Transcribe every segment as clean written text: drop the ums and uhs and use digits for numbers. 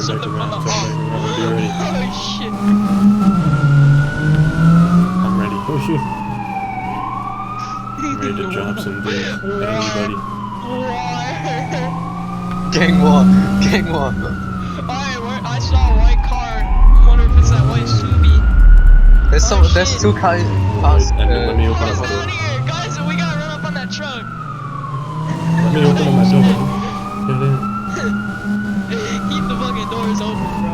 turn back around, be ready. Oh shit. I'm ready. I'm ready to drop some dudes. Anybody. Gang war. Gang war. Alright, I saw a white car. I wonder if it's that white Subi. There's two cars. Let me open up my door. Guys, we gotta run up on that truck. Let me open up my door. Get in. Keep the fucking doors open, bro.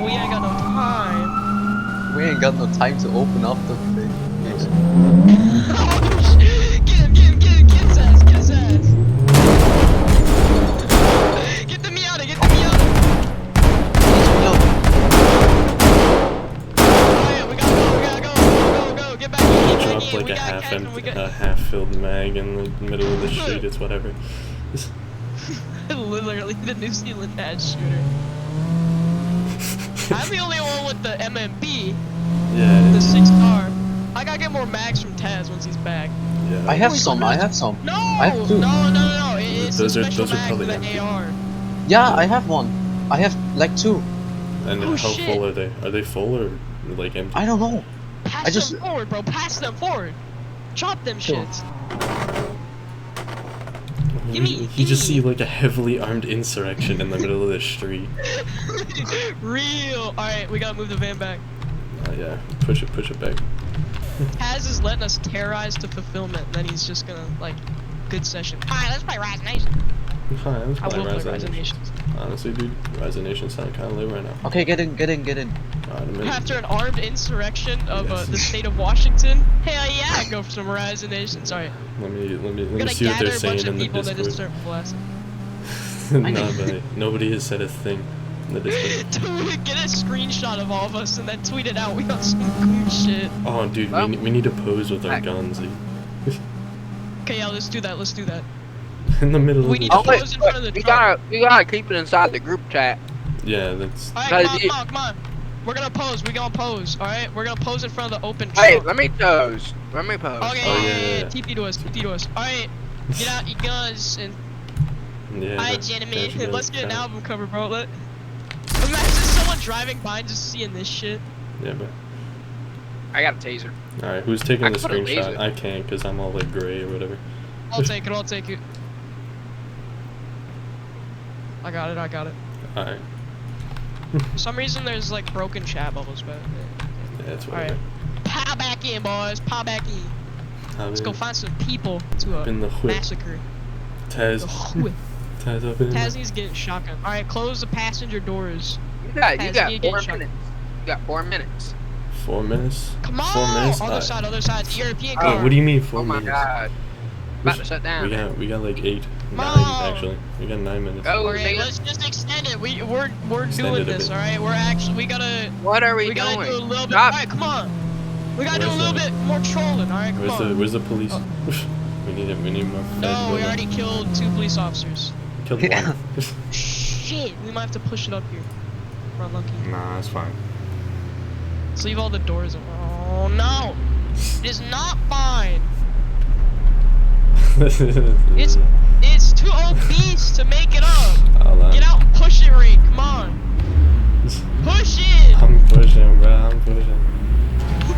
We ain't got no time. We ain't got no time to open up the thing. Oh shit! Get his ass, Get the Miata, Oh yeah, we gotta go, get back in, Drop like a half-filled mag in the middle of the street. It's whatever. Literally the New Zealand ass shooter. I'm the only one with the MMB. Yeah. The 6-star. I gotta get more mags from Taz once he's back. Yeah. I have some. No! I have two. No. It's Those a are special mag for probably the empty. AR. Yeah, I have one. I have like two. And Oh, how shit. full are they? Are they full or like empty? I don't know. Pass them forward, bro. Pass them forward. Chop them Sure. shits. You just see like a heavily armed insurrection in the middle of the street. Real. Alright, we gotta move the van back. Yeah, push it back. Taz is letting us terrorize to fulfillment, and then he's just gonna, like, good session. Alright, let's play Rise Nation. Hi, let's I play will play Rise Rise Nation. Nations. Honestly, dude, Rise Nation sound kind of lit right now. Okay, get in. Alright, a minute. After an armed insurrection of Yes. the state of Washington, hell yeah, go for some Rise Nations. Alright. Let me We're gonna see what gather they're a saying bunch in of the people that just Discord. start blasting. Nobody has said a thing in the Discord. Dude, get a screenshot of all of us and then tweet it out. We got some cool shit. Oh, dude, we need to pose with our guns, dude. Okay, yeah, let's do that. In the middle We of need the to pose in front of the truck. We gotta keep it inside the group chat. Yeah, that's... Alright, come on. We're gonna pose. Alright? We're gonna pose in front of the open truck. Hey, let me pose. Okay, Oh, yeah. TP to us. Alright, get out your guns and... Yeah, Alright, gentlemen, let's get an album cover, bro. Imagine someone driving by and just seeing this shit. Yeah, but... I got a taser. Alright, who's taking I the can put a screenshot? laser. I can't, because I'm all like gray or whatever. I'll take it. I got it. Alright. For some reason, there's like broken chat bubbles, but... Yeah, that's Alright. whatever. Pow back in, boys. Let's go find some people to in the whip. massacre. Taz. The whip. Taz up in Taz needs to get shotgun. Alright, close the passenger doors. You got Taz, 4 you get shot. minutes. You got 4 minutes. 4 minutes? Come on! 4 minutes? Other side. It's a European car. Wait, what do you mean 4 Oh my minutes? god. About to shut down. We got like 9 Mom! actually. We got 9 minutes. Go, Okay, nigga. let's just extend it. We're Extend doing it a this, bit. alright? We gotta What are we gotta doing? do a little bit. Stop. Alright, come on. We gotta do a Where's little the- bit more trolling, alright? Come on. Where's the police? we need more. No, we already killed 2 police officers. killed Yeah. one. Shit, we might have to push it up here. We're unlucky. Nah, it's fine. Let's leave all the doors open. Oh no! It is not fine. It's too obese to make it up. Hold on. Get out and push it, Ray. Come on. Push it. I'm pushing, bro. I'm pushing.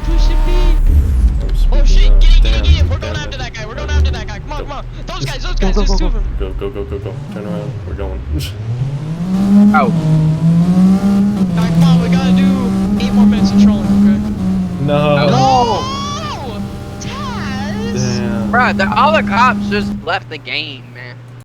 Push it, B. I'm Oh speeding shit, up. get it. Damn, We're going damn after it. that guy. Come on. Those guys, Go, there's 2 of them. Go. Turn around. We're going. Oh. Alright, come on, we gotta do 8 more minutes of trolling, okay? No. No! Taz! Damn. Bruh, all the cops just left the game, man.